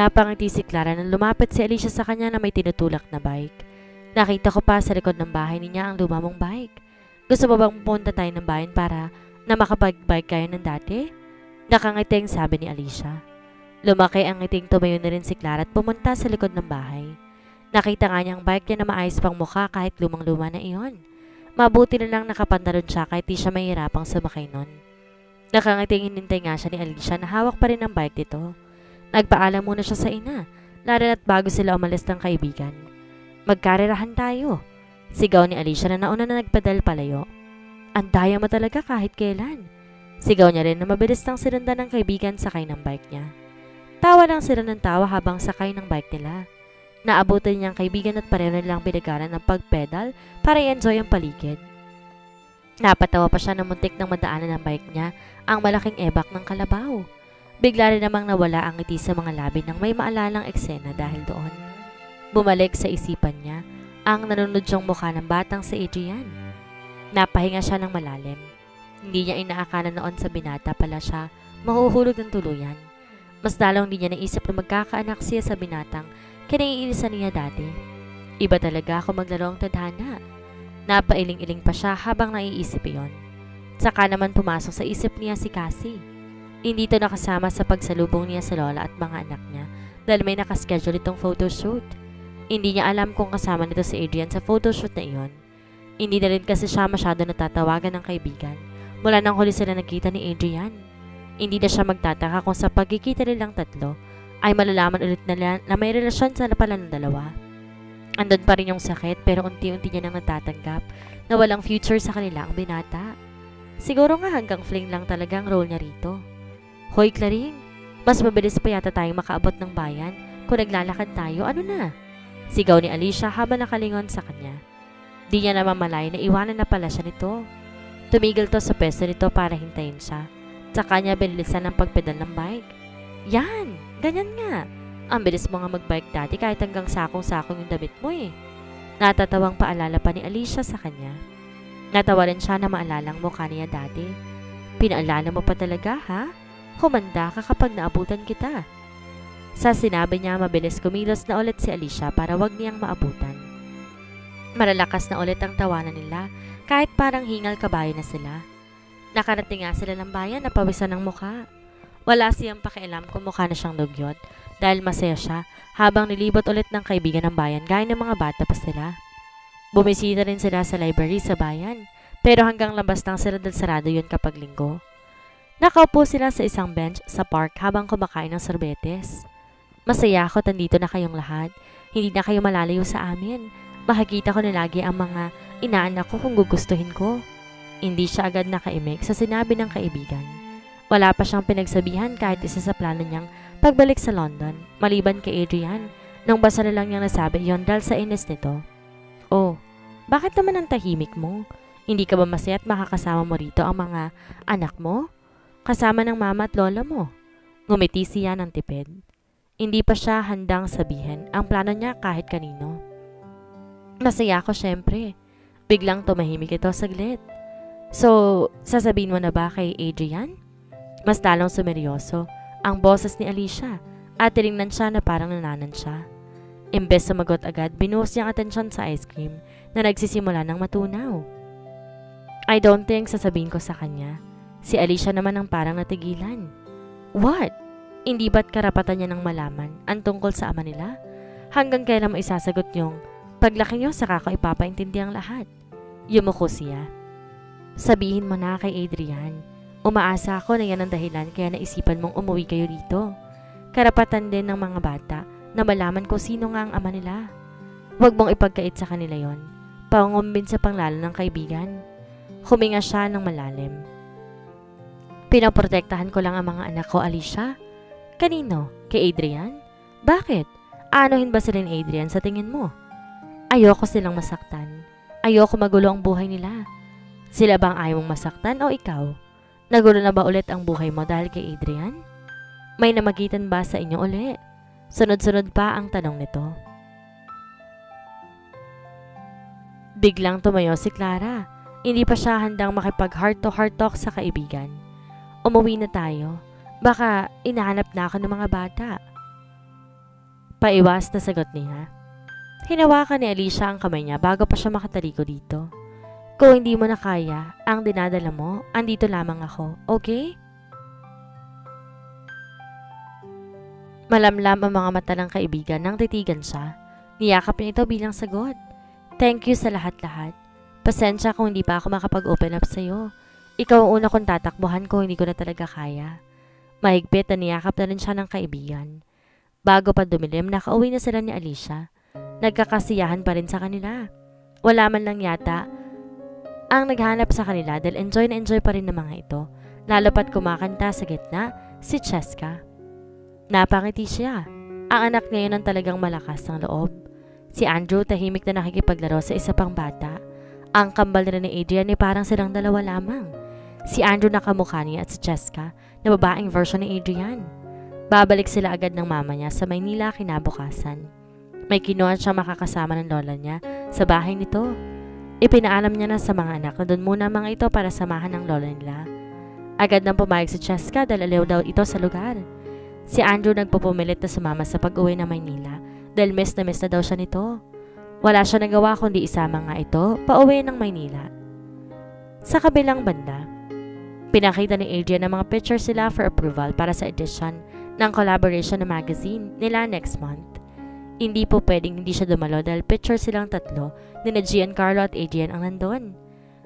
Napangiti si Clara nang lumapit si Alicia sa kanya na may tinutulak na bike. Nakita ko pa sa likod ng bahay niya ang lumamong bike. Gusto mo bang pumunta tayo ng bayan para na makapag-bike kayo ng dati? Nakangiting sabi ni Alicia. Lumaki ang ngiting, tumayo na rin si Clara at pumunta sa likod ng bahay. Nakita nga niya ang bike niya na maayos pang mukha kahit lumang-luma na iyon. Mabuti na lang nakapantalon siya kahit di siya mahirapang sumakay nun. Nakangiting hinintay nga siya ni Alicia na hawak pa rin ang bike nito. Nagpaalam muna siya sa ina, lalo na't bago sila umalis ng kaibigan. Magkarerahan tayo. Sigaw ni Alicia na nauna na nagpadal palayo. Ang daya mo talaga kahit kailan. Sigaw niya rin na mabilis nang sinundan ng kaibigan sakay ng bike niya. Tawa lang sila ng tawa habang sakay ng bike nila. Naabutan niya ang kaibigan at pareho nilang binagaran ng pagpedal para i-enjoy ang paligid. Napatawa pa siya na muntik ng madaanan ng bike niya ang malaking ebak ng kalabaw. Bigla rin namang nawala ang ngiti sa mga labi nang may maalalang eksena dahil doon. Bumalik sa isipan niya ang nanunudyong mukha ng batang si Adrian. Napahinga siya ng malalim. Hindi niya inaakala noon sa binata pala siya mahuhulog ng tuluyan. Mas lalong hindi niya naisip na magkakaanak siya sa binatang kinaiinisan niya dati. Iba talaga ako maglaro ang tadhana. Napailing-iling pa siya habang naiisip iyon. Saka naman pumasok sa isip niya si Cassie. Hindi ito nakasama sa pagsalubong niya sa lola at mga anak niya dahil may nakaschedule itong photoshoot. Hindi niya alam kung kasama nito si Adrian sa photoshoot na iyon. Hindi na rin kasi siya masyado natatawagan ng kaibigan mula nang huli sila nagkita ni Adrian. Hindi na siya magtataka kung sa pagkikita nilang tatlo ay malalaman ulit na may relasyon sa pala ng dalawa. Andun pa rin yung sakit pero unti-unti niya nang natatanggap na walang future sa kanila ang binata. Siguro nga hanggang fling lang talaga ang role niya rito. Hoy Claring, mas mabilis pa yata tayong makaabot ng bayan kung naglalakad tayo, ano na? Sigaw ni Alicia habang nakalingon sa kanya. Di niya naman malay na iwanan na pala siya nito. Tumigil to sa peso nito para hintayin siya. Tsaka niya binilisan ng pagpedal ng bike. Yan, ganyan nga. Ang bilis mo nga magbike dati kahit hanggang sakong-sakong yung damit mo eh. Natatawang paalala pa ni Alicia sa kanya. Natawa rin siya na maalalang mukha niya dati. Pinaalala mo pa talaga ha? Humanda ka kapag naabutan kita. Sa sinabi niya, mabilis kumilos na ulit si Alicia para wag niyang maabutan. Malalakas na ulit ang tawanan nila kahit parang hingal kabayo na sila. Nakarating nga sila ng bayan na pawisan ng mukha. Wala siyang pakialam kung mukha na siyang dugyot dahil masaya siya habang nilibot ulit ng kaibigan ng bayan gaya ng mga bata pa sila. Bumisita rin sila sa library sa bayan pero hanggang labas lang sila dahil sarado yun kapag linggo. Nakaupo sila sa isang bench sa park habang kumakain ng sorbetes. Masaya ako, tandito na kayong lahat. Hindi na kayo malalayo sa amin. Makikita ko na lagi ang mga inaanak ko kung gugustuhin ko. Hindi siya agad nakaimik sa sinabi ng kaibigan. Wala pa siyang pinagsabihan kahit isa sa plano niyang pagbalik sa London, maliban kay Adrian, nang basa na lang niyang nasabi iyon dahil sa inis nito. Oh, bakit naman ang tahimik mo? Hindi ka ba masaya at makakasama mo rito ang mga anak mo? Kasama ng mama at lola mo. Ngumiti siya ng tipid. Hindi pa siya handang sabihin ang plano niya kahit kanino. Masaya ako syempre. Biglang tumahimik ito saglit. So, sasabihin mo na ba kay Adrian? Mas lalong sumeryoso ang boses ni Alicia at tinignan siya na parang nananan siya. Imbes sumagot agad, binuhos niyang atensyon sa ice cream na nagsisimula ng matunaw. I don't think sasabihin ko sa kanya. Si Alicia naman ang parang natigilan. What? Hindi ba't karapatan niya ng malaman ang tungkol sa ama nila? Hanggang kailan mo isasagot yung paglaki niyo saka ko ipapaintindi ang lahat? Yumuko siya. Sabihin mo na kay Adrian. Umaasa ako na yan ang dahilan kaya naisipan mong umuwi kayo dito. Karapatan din ng mga bata na malaman ko sino nga ang ama nila. Huwag mong ipagkait sa kanila yon. Pangumbinsa pang lalo ng kaibigan. Huminga siya ng malalim. Pinoprotektahan ko lang ang mga anak ko, Alicia. Kanino? Kay Adrian? Bakit? Aanuhin ba sila ni Adrian sa tingin mo? Ayoko silang masaktan. Ayoko magulo ang buhay nila. Sila bang ayaw mong masaktan o ikaw? Nagulo na ba ulit ang buhay mo dahil kay Adrian? May namagitan ba sa inyo uli? Sunod-sunod pa ang tanong nito. Biglang tumayo si Clara. Hindi pa siya handang makipag heart-to-heart talk sa kaibigan. Umuwi na tayo. Baka inahanap na ako ng mga bata. Paiwas na sagot niya. Hinawakan ni Alicia ang kamay niya bago pa siya makataliko dito. Kung hindi mo na kaya ang dinadala mo, andito lamang ako, okay? Malamlam ang mga mata ng kaibigan nang titigan siya. Niyakap niya ito bilang sagot. Thank you sa lahat-lahat. Pasensya kung hindi pa ako makapag-open up sa'yo. Ikaw ang una kong tatakbuhan kung hindi ko na talaga kaya. Mahigpit na niyakap na rin siya ng kaibigan. Bago pa dumilim, nakauwi na sila ni Alicia. Nagkakasiyahan pa rin sa kanila. Wala man lang yata ang naghanap sa kanila dahil enjoy na enjoy pa rin ng mga ito. Lalo pat kumakanta sa gitna si Cheska. Napangiti siya. Ang anak niya yun ang talagang malakas ng loob. Si Andrew tahimik na nakikipaglaro sa isa pang bata. Ang kambal nila ni Adrian ay parang silang dalawa lamang. Si Andrew nakamukha niya at si Cheska na babaeng version ni Adrian. Babalik sila agad ng mama niya sa Maynila kinabukasan. May kinuha siya makakasama ng lola niya sa bahay nito. Ipinaalam niya na sa mga anak na doon muna mga ito para samahan ng lola nila. Agad nang pumayag si Cheska dahil aliw daw ito sa lugar. Si Andrew nagpupumilit na sumama sa pag-uwi ng Maynila dahil miss na daw siya nito. Wala siya nagawa kundi isama nga ito pauwi ng Maynila. Sa kabilang banda, pinakita ni Adrian ang mga pictures sila for approval para sa edition ng collaboration na magazine nila next month. Hindi po pwedeng hindi siya dumalo dahil picture silang tatlo ni Giancarlo at Adrian ang nandun.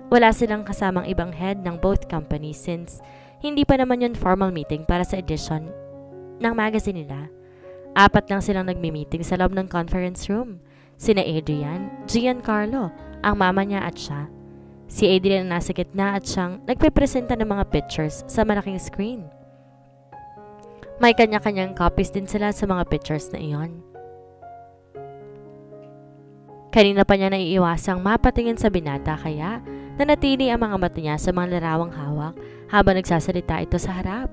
Wala silang kasamang ibang head ng both companies since hindi pa naman yun formal meeting para sa edition ng magazine nila. 4 lang silang nagmi-meeting sa loob ng conference room. Sina Adrian, Giancarlo, ang mama niya at siya. Si Adrian ang nasa gitna at siyang nagpipresenta ng mga pictures sa malaking screen. May kanya-kanyang copies din sila sa mga pictures na iyon. Kanina pa niya naiiwasang mapatingin sa binata kaya nanatili ang mga mata niya sa mga larawang hawak habang nagsasalita ito sa harap.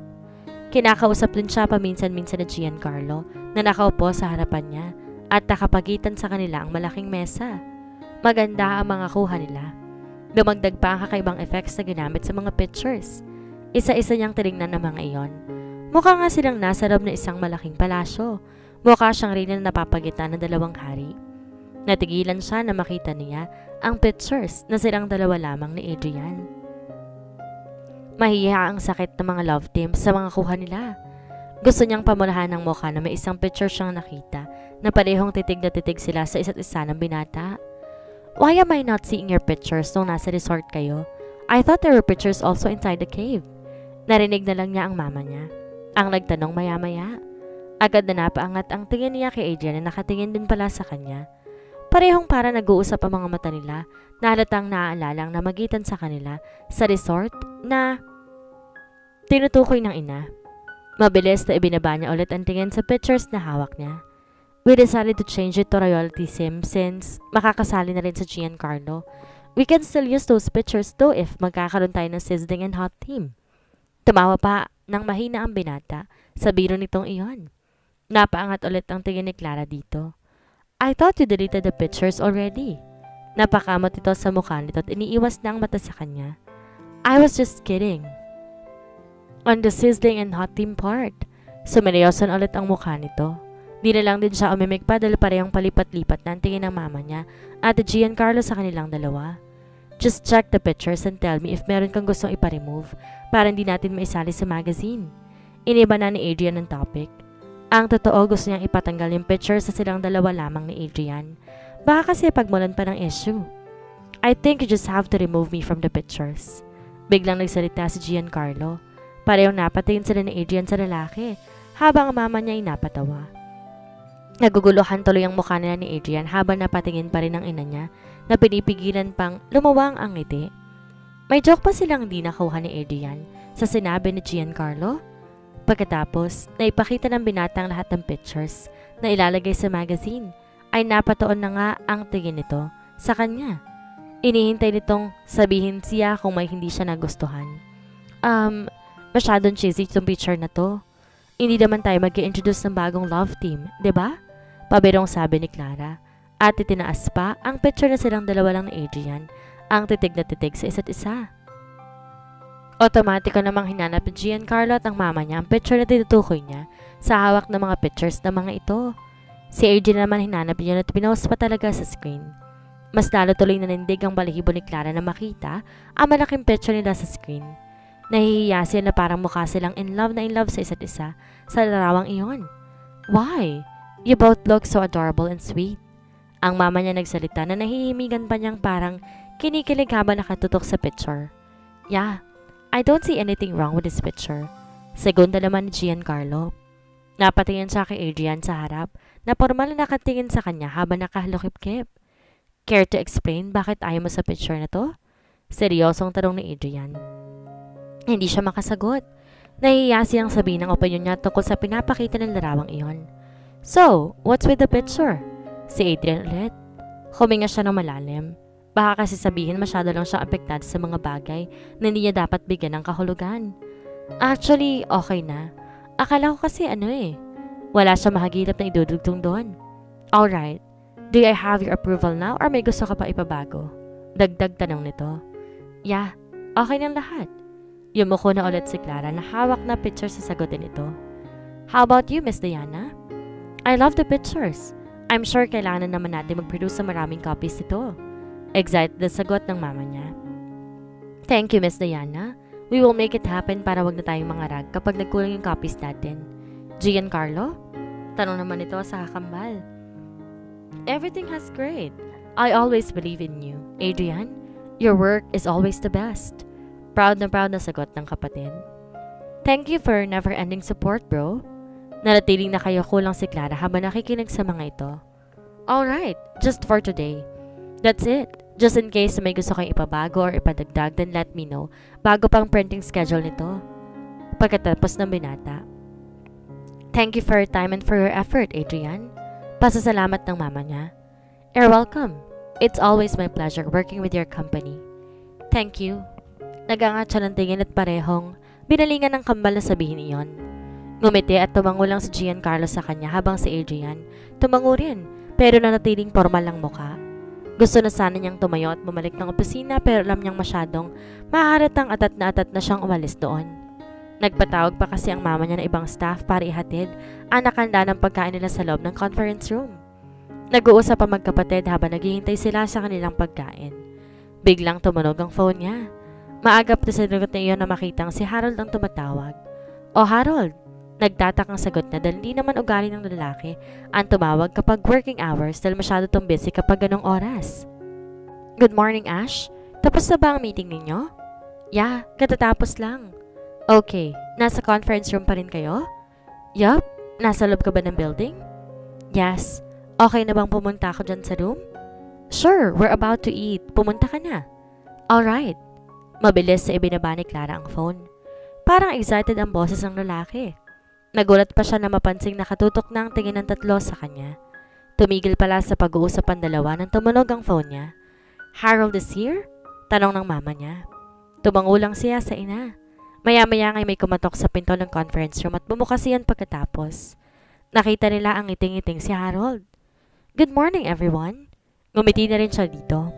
Kinakausap din siya paminsan-minsan na Giancarlo na nakaupo sa harapan niya at nakapagitan sa kanila ang malaking mesa. Maganda ang mga kuha nila. Dumagdag pa ang kakaibang effects na ginamit sa mga pictures. Isa-isa niyang tinignan ng mga iyon. Mukha nga silang nasa loob ng isang malaking palasyo. Mukha siyang rin na napapagitan ng 2 hari. Natigilan siya na makita niya ang pictures na silang 2 lamang ni Adrian. Mahiya ang sakit ng mga love teams sa mga kuha nila. Gusto niyang pamulahan ng mukha na may isang picture siyang nakita na parehong titig na titig sila sa isa't isa ng binata. Why am I not seeing your pictures nung nasa resort kayo? I thought there were pictures also inside the cave. Narinig na lang niya ang mama niya. Ang nagtanong maya-maya. Agad na napaangat ang tingin niya kay Adrian na nakatingin din pala sa kanya. Parehong para nag-uusap ang mga mata nila na halatang naaalala ang namagitan sa kanila sa resort na tinutukoy ng ina. Mabilis na ibinaba niya ulit ang tingin sa pictures na hawak niya. We decided to change it to royalty sim since makakasali na rin sa Giancarlo. We can still use those pictures though if magkakaroon tayo ng sizzling and hot team. Tumawa pa nang mahina ang binata sa biro nitong iyon. Napaangat ulit ang tingin ni Clara dito. I thought you deleted the pictures already. Napakamot ito sa mukha nito at iniiwas na ang mata sa kanya. I was just kidding. On the sizzling and hot team part, sumilayosan ulit ang mukha nito. Di na lang din siya umimik pa dahil parehong palipat-lipat na ang tingin ng mama niya at Giancarlo sa kanilang dalawa. Just check the pictures and tell me if meron kang gustong ipa-remove para hindi natin maisali sa magazine. Iniba na ni Adrian ang topic. Ang totoo gusto niyang ipatanggal yung pictures sa silang 2 lamang ni Adrian. Baka kasi pagmulan pa ng issue. I think you just have to remove me from the pictures. Biglang nagsalita si Giancarlo. Parehong napatingin sila ni Adrian sa lalaki habang ang mama niya ay napatawa. Naguguluhan tuloy ang mukha nila ni Adrian habang napatingin pa rin ang ina niya na pinipigilan pang lumawang ang ngiti. May joke pa silang hindi nakuha ni Adrian sa sinabi ni Giancarlo. Pagkatapos, naipakita ng binatang lahat ng pictures na ilalagay sa magazine, ay napatoon na nga ang tingin nito sa kanya. Inihintay nitong sabihin siya kung may hindi siya nagustuhan. Masyadong cheesy itong picture na to. Hindi naman tayo mag-i-introduce ng bagong love team, 'di ba? Pabirong sabi ni Clara. At itinaas pa ang picture na silang 2 lang ni Adrian, ang titig na titig sa isa't isa. Otomatiko namang hinanap ni Giancarlo at ang mama niya ang picture na tinutukoy niya sa hawak ng mga pictures ng mga ito. Si Adrian naman hinanap niya at pinost pa talaga sa screen. Mas lalo tuloy nanindig ang balahibo ni Clara na makita ang malaking picture nila sa screen. Nahihiya siya na parang mukha silang in love sa isa't isa sa larawang iyon. Why? You both look so adorable and sweet. Ang mama niya nagsalita na nahihimigan pa niyang parang kinikilig habang nakatutok sa picture. Yeah, I don't see anything wrong with this picture. Segunda naman ni Giancarlo. Napatingin siya kay Adrian sa harap na formal na nakatingin sa kanya habang nakahalukip-kip. Care to explain bakit ayaw mo sa picture na to? Seryosong tanong ni Adrian. Hindi siya makasagot. Nahihiya siyang sabihin ang opinion niya tungkol sa pinapakita ng larawang iyon. So, what's with the picture? Si Adrian ulit. Huminga siya ng malalim. Baka kasi sabihin masyado lang siyang apektado sa mga bagay na hindi niya dapat bigyan ng kahulugan. Actually, okay na. Akala ko kasi wala siya mahagilap na idudugtong doon. Alright. Do I have your approval now or may gusto ka pa ipabago? Dagdag tanong nito. Yeah, okay ng lahat. Yumuko na ulit si Clara na hawak na picture sa sagutin ito. How about you, Miss Diana? I love the pictures. I'm sure kailangan naman natin mag-produce sa maraming copies nito. Excited na sagot ng mama niya. Thank you, Miss Diana. We will make it happen para wag na tayong mangarag kapag nagkulang yung copies natin. Giancarlo? Tanong naman ito sa kakambal. Everything has great. I always believe in you. Adrian, your work is always the best. Proud na sagot ng kapatid. Thank you for never-ending support, bro. Naratiling na kayo kulang si Clara habang nakikinig sa mga ito. Alright, just for today. That's it. Just in case may gusto kayong ipabago or ipadagdag, then let me know bago pang printing schedule nito. Pagkatapos ng binata. Thank you for your time and for your effort, Adrian. Pasasalamat ng mama niya. You're welcome. It's always my pleasure working with your company. Thank you. Nagangat siya ng tingin at parehong binalingan ng kambal na sabihin iyon. Ngumiti at tumango lang si Giancarlo sa kanya habang si Adrian tumango rin pero nanatiling formal lang mukha. Gusto na sana niyang tumayo at bumalik ng opisina pero alam niyang masyadong maharatang atat na siyang umalis doon. Nagpatawag pa kasi ang mama niya ng ibang staff para ihatid ang nakanda ng pagkain nila sa loob ng conference room. Nag-uusap ang magkapatid habang naghihintay sila sa kanilang pagkain. Biglang tumunog ang phone niya. Maagap na sinagot na iyon na makitang si Harold ang tumatawag. O Harold, nagtatakang sagot na dahil hindi naman ugali ng lalaki ang tumawag kapag working hours dahil masyado tong busy kapag ganong oras. Good morning, Ash. Tapos na ba ang meeting ninyo? Yeah, katatapos lang. Okay, nasa conference room pa rin kayo? Yup, nasa loob ka ba ng building? Yes. Okay na bang pumunta ako dyan sa room? Sure, we're about to eat. Pumunta ka na. Alright. Mabilis sa ibinaba ni Clara ang phone. Parang excited ang boses ng lalaki. Nagulat pa siya na mapansing nakatutok na ang tingin ng tatlo sa kanya. Tumigil pala sa pag-uusap ang dalawa nang tumunog ang phone niya. Harold is here? Tanong ng mama niya. Tumango lang siya sa ina. Maya-maya ngay may kumatok sa pinto ng conference room at bumukas iyan pagkatapos. Nakita nila ang ngiting-ngiting si Harold. Good morning, everyone. Ngumiti na rin siya dito.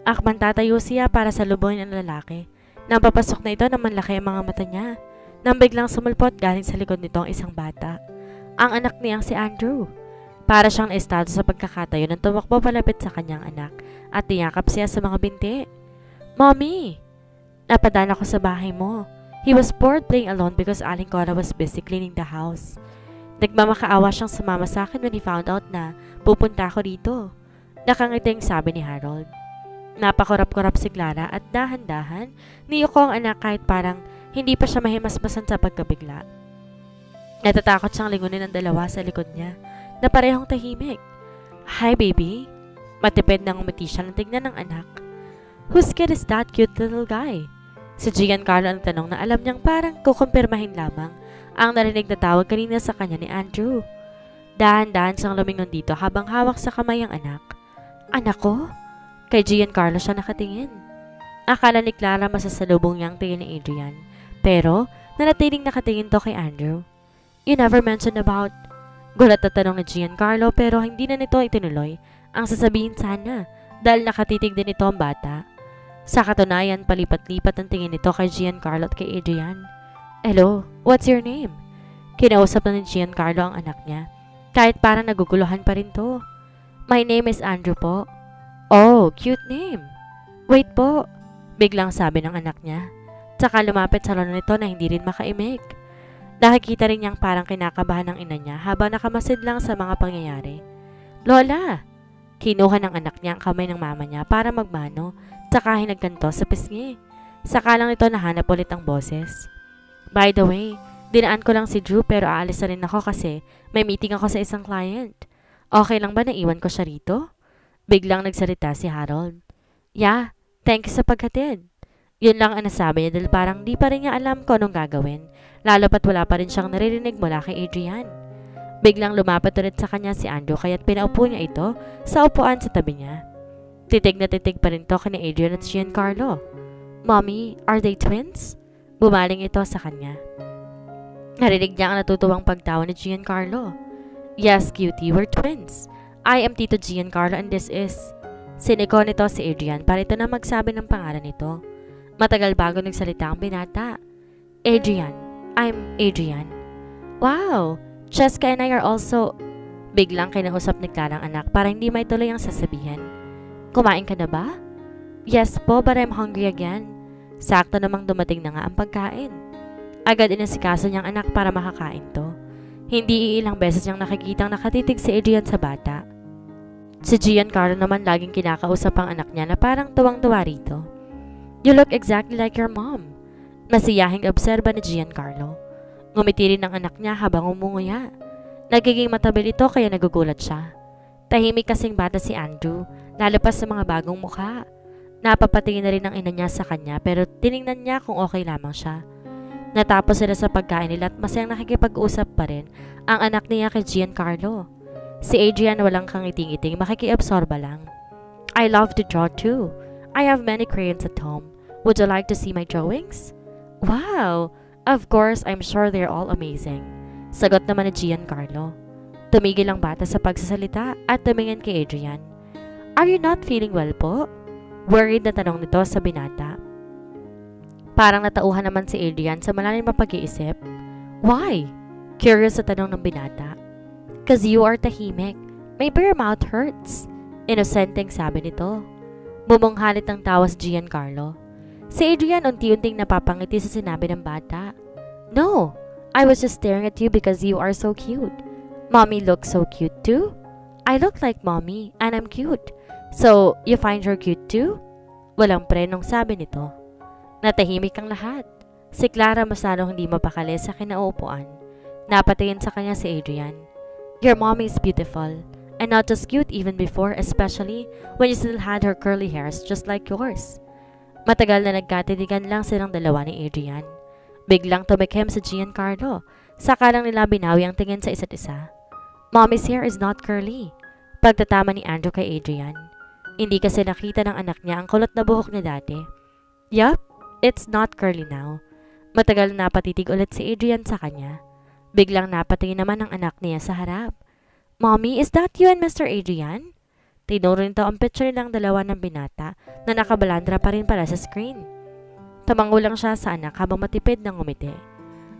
Akman tatayo siya para sa lubungin ng lalaki. Nang papasok na ito naman laki ang mga mata niya. Nang biglang sumulpot galing sa likod nito ang isang bata. Ang anak niyang si Andrew. Para siyang naestado sa pagkakatayo nang tumakbo palapit sa kanyang anak at tiyakap siya sa mga binti. Mommy! Napadaan ako sa bahay mo. He was bored playing alone because Aling Cora was busy cleaning the house. Nagmamakaawa siyang sumama sa akin when he found out na pupunta ako dito. Nakangiting sabi ni Harold. Napakurap-kurap si Clara at dahan-dahan niyuko ang anak kahit parang hindi pa siya mahimasmasan sa pagkabigla. Natatakot siyang lingunin ang dalawa sa likod niya na parehong tahimik. Hi baby. Matipid nang umiti siya ng tignan ng anak. Whose kid is that cute little guy? Si Giancarlo ang tanong na alam niyang parang kukumpirmahin lamang ang narinig na tawag kanina sa kanya ni Andrew. Dahan-dahan siyang lumingon dito habang hawak sa kamay ang anak. Anak ko? Kay Giancarlo siya nakatingin. Akala ni Clara masasalubong niyang tingin ni Adrian. Pero, nanatiling nakatingin to kay Andrew. You never mentioned about... Gulat na tanong ni Giancarlo pero hindi na nito itinuloy ang sasabihin sana dahil nakatitig din ito ang bata. Sa katunayan, palipat-lipat ang tingin nito kay Giancarlo at kay Adrian. Hello, what's your name? Kinausap na ni Giancarlo ang anak niya. Kahit parang naguguluhan pa rin to. My name is Andrew po. Oh, cute name. Wait po, biglang sabi ng anak niya. Tsaka lumapit sa lolo nito na hindi rin makaimik. Nakikita rin niyang parang kinakabahan ng ina niya habang nakamasid lang sa mga pangyayari. Lola! Kinuha ng anak niya ang kamay ng mama niya para magmano, tsaka hinagkanto sa pisngi. Saka lang nito nahanap ulit ang boses. By the way, dinaan ko lang si Drew pero aalis na rin ako kasi may meeting ako sa isang client. Okay lang ba na iwan ko siya rito? Biglang nagsalita si Harold. Yeah, thank you sa paghatid. Yun lang ang nasabi niya dahil parang di pa rin niya alam kung anong gagawin, lalo pat wala pa rin siyang naririnig mula kay Adrian. Biglang lumapat ulit sa kanya si Andrew kaya't pinaupo niya ito sa upuan sa tabi niya. Titig na titig pa rin to kina Adrian at Giancarlo. Mommy, are they twins? Bumaling ito sa kanya. Narinig niya ang natutuwang pagtawa ni Giancarlo. Yes, cutie, we're twins. I am Tito Giancarlo and this is... Siniko nito si Adrian para ito na magsabi ng pangalan nito. Matagal bago nagsalita ang binata. Adrian, I'm Adrian. Wow! Cheska and I are also... Biglang kinausap ni Clara ang anak para hindi maituloy ang sasabihin. Kumain ka na ba? Yes po, but I'm hungry again. Sakto namang dumating na nga ang pagkain. Agad inasikaso niyang anak para makakain to. Hindi iilang beses niyang nakikitang nakatitig si Adrian sa bata. Si Giancarlo naman laging kinakausap ang anak niya na parang tuwang-tuwa rito. You look exactly like your mom. Masiyahing obserba ni Giancarlo. Ngumiti rin ang anak niya habang umunguya. Nagiging matabil ito kaya nagugulat siya. Tahimik kasing bata si Andrew, lalo pa sa mga bagong mukha. Napapatingin na rin ang ina niya sa kanya pero tiningnan niya kung okay lamang siya. Natapos sila sa pagkain nila at masayang nakikipag-usap pa rin ang anak niya kay Giancarlo. Si Adrian walang kangiting-iting, makikiabsorba lang. I love to draw too. I have many crayons at home. Would you like to see my drawings? Wow! Of course, I'm sure they're all amazing. Sagot naman ni Giancarlo. Tumigil ang bata sa pagsasalita at tumingin kay Adrian. Are you not feeling well po? Worried na tanong nito sa binata. Parang natauhan naman si Adrian sa malalim na pag-iisip. Why? Curious sa tanong ng binata. Cause you are tahimik. Maybe your mouth hurts. Inosenteng sabi nito. Bumunghalit ang tawa si Giancarlo. Si Adrian unti-unting napapangiti sa sinabi ng bata. No, I was just staring at you because you are so cute. Mommy looks so cute too. I look like mommy and I'm cute. So, you find her cute too? Walang prenong sabi nito. Natahimik ang lahat. Si Clara mas lalong hindi mapakali sa kinauupuan. Napatingin sa kanya si Adrian. Your mommy is beautiful. And not just cute even before, especially when you still had her curly hairs just like yours. Matagal na nagkatitigan lang silang dalawa ni Adrian. Biglang tumikim sa Giancarlo. Saka lang nila binawi ang tingin sa isa't isa. Mommy's hair is not curly. Pagtatama ni Andrew kay Adrian. Hindi kasi nakita ng anak niya ang kulot na buhok niya dati. Yup, it's not curly now. Matagal na napatitig ulit si Adrian sa kanya. Biglang napatingin naman ang anak niya sa harap. Mommy, is that you and Mr. Adrian? Tinuro nito ang picture nilang dalawa ng binata na nakabalandra pa rin pala sa screen. Tumango lang siya sa anak habang matipid ng ngumiti.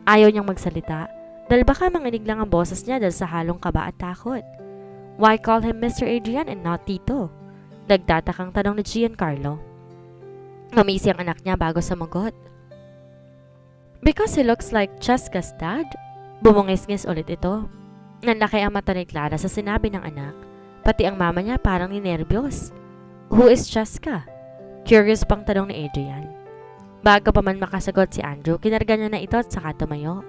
Ayaw niyang magsalita dahil baka manginig lang ang boses niya dahil sa halong kaba at takot. Why call him Mr. Adrian and not Tito? Nagtatakang tanong ni Giancarlo. Ngumisi ang anak niya bago sumagot. Because he looks like Cheska's dad? Bumungis-ngis ulit ito. Nanlaki ang mata ni Clara sa sinabi ng anak. Pati ang mama niya parang ninerbiyos. Who is Cheska? Curious pang tanong ni Adrian. Bago pa man makasagot si Andrew, kinarga niya na ito at saka tumayo.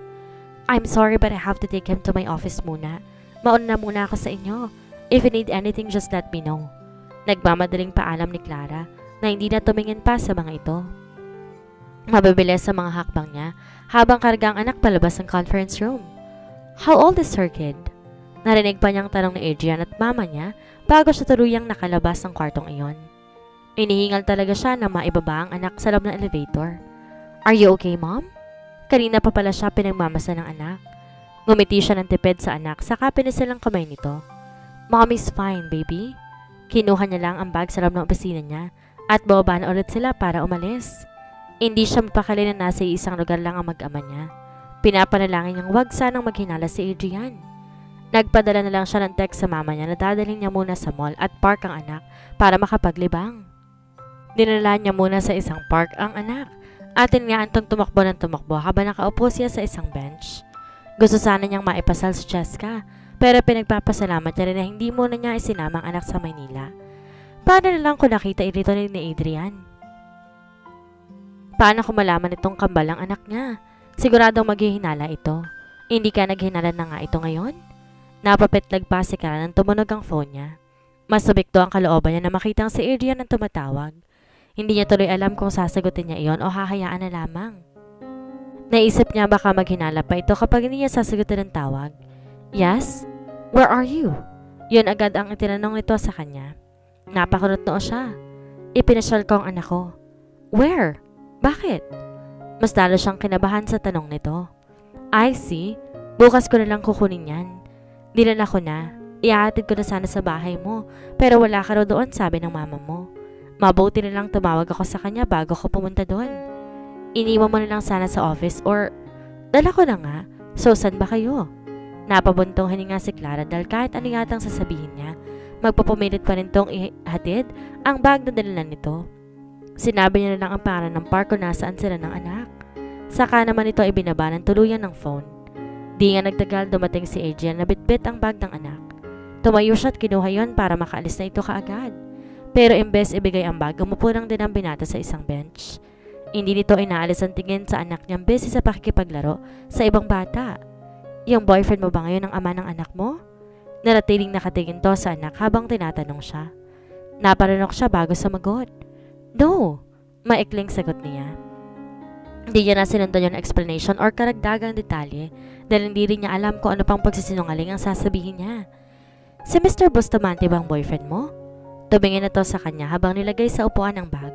I'm sorry but I have to take him to my office muna. Mauna na muna ako sa inyo. If you need anything, just let me know. Nagmamadaling paalam ni Clara na hindi na tumingin pa sa mga ito. Mabibilis sa mga hakbang niya habang karga ang anak palabas ng conference room. How old is her kid? Narinig pa niyang tanong ni Adrian at mama niya bago siya tuluyang nakalabas ng kwartong iyon. Inihingal talaga siya na maibaba ang anak sa loob ng elevator. Are you okay, Mom? Kanina pa pala siya pinagmamasa ng anak. Ngumiti siya ng tipid sa anak saka pinisil ang kamay nito. Mommy's fine, baby. Kinuha niya lang ang bag sa loob ng opisina niya at bababa na ulit sila para umalis. Hindi siya mapakali na nasa isang lugar lang ang mag-ama niya. Pinapanalangin niyang wag sanang maghinala si Adrian. Nagpadala na lang siya ng text sa mama niya na dadalhin niya muna sa mall at park ang anak para makapaglibang. Dinala niya muna sa isang park ang anak. Atin nga Antong tumakbo ng tumakbo habang nakaupo siya sa isang bench. Gusto sana niyang maipasal si Cheska, pero pinagpapasalamat niya rin na hindi muna niya isinama ang anak sa Maynila. Paano na lang kung nakita ito ni Adrian? Paano kung malaman itong kambal ang anak niya? Siguradong maghihinala ito. Hindi ka naghinala na nga ito ngayon? Napapitlag pa si Clara nang tumunog ang phone niya. Mas subikto ang kalooban niya na makitang si Adrian ang tumatawag. Hindi niya tuloy alam kung sasagutin niya iyon o hahayaan na lamang. Naisip niya baka maghinala pa ito kapag hindi niya sasagutin ng tawag. Yes? Where are you? Yun agad ang itinanong nito sa kanya. Napakunot noo siya. Ipinasyal ko ang anak ko. Where? Bakit? Mas lalo siyang kinabahan sa tanong nito. I see. Bukas ko na lang kukunin yan. Dinala ko na. Ihahatid ko na sana sa bahay mo. Pero wala ka raw doon, sabi ng mama mo. Mabuti na lang tumawag ako sa kanya bago ko pumunta doon. Iniwan mo na lang sana sa office or... Dala ko na nga. So, saan ba kayo? Napabuntong hininga si Clara dahil kahit ano yatang sasabihin niya, magpapumilit pa rin tong ihatid ang bag na dalalan nito. Sinabi niya na lang ang pangalan ng park kung nasaan sila ng anak. Saka naman ito ibinaba ng tuluyan ng phone. Di nga nagtagal dumating si Adrian na bitbit ang bag ng anak. Tumayo siya at kinuha yon para makaalis na ito kaagad. Pero imbes ibigay ang bag, umupo lang din ang binata sa isang bench. Hindi nito inaalis ang tingin sa anak niyang busy sa pakikipaglaro sa ibang bata. Yung boyfriend mo ba ngayon ang ama ng anak mo? Naratiling nakatingin to sa anak habang tinatanong siya. Naparanok siya bago sumagot. No, maikling sagot niya. Hindi niya na sinundan yung explanation or karagdagang detalye dahil hindi rin niya alam kung ano pang pagsisinungaling ang sasabihin niya. Si Mr. Bustamante bang boyfriend mo? Tumingin na to sa kanya habang nilagay sa upuan ng bag.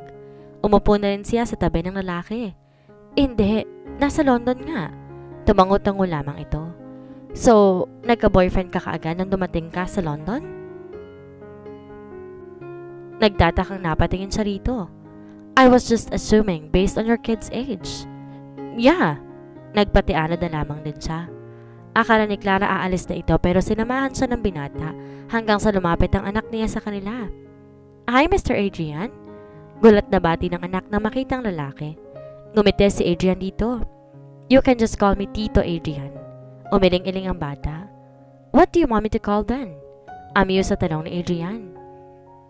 Umupo na rin siya sa tabi ng lalaki. Hindi, nasa London nga. Tumangot-tango lamang ito. So, nagka-boyfriend ka kaagad nang dumating ka sa London? Nagtatakang napatingin siya rito. I was just assuming based on your kid's age. Yeah, nagpatianod na lamang din siya. Akala ni Clara aalis na ito pero sinamahan siya ng binata hanggang sa lumapit ang anak niya sa kanila. Hi, Mr. Adrian. Gulat na bati ng anak na makitang lalaki. Ngumiti si Adrian dito. You can just call me Tito Adrian. Umiling-iling ang bata. What do you want me to call then? Amused sa tanong ni Adrian.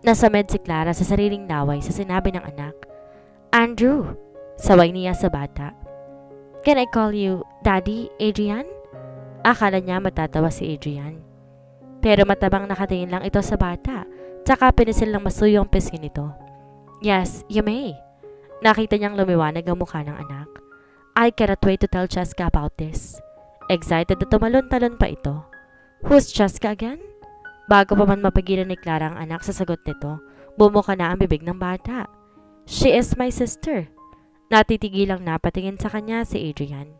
Nasamed si Clara sa sariling laway sa sinabi ng anak. Andrew, saway niya sa bata. Can I call you Daddy, Adrian? Akala niya matatawa si Adrian. Pero matabang nakatingin lang ito sa bata, tsaka pinisil lang masuyo ang pisngi nito. Yes, you may. Nakita niyang lumiwanag ang mukha ng anak. I cannot wait to tell Cheska about this. Excited na tumalon-talon pa ito. Who's Cheska again? Bago pa man mapigilan ni Clara ang anak sa sagot nito, bumuka na ang bibig ng bata. She is my sister. Natitigilang napatingin sa kanya si Adrian.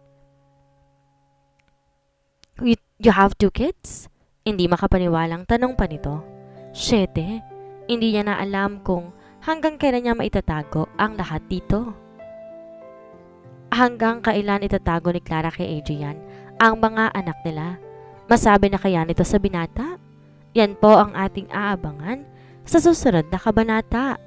You have 2 kids? Hindi makapaniwalang tanong pa nito. 7. Hindi niya na alam kung hanggang kailan niya maitatago ang lahat dito. Hanggang kailan itatago ni Clara kay Adrian ang mga anak nila? Masabi na kaya nito sa binata? Yan po ang ating aabangan sa susunod na kabanata.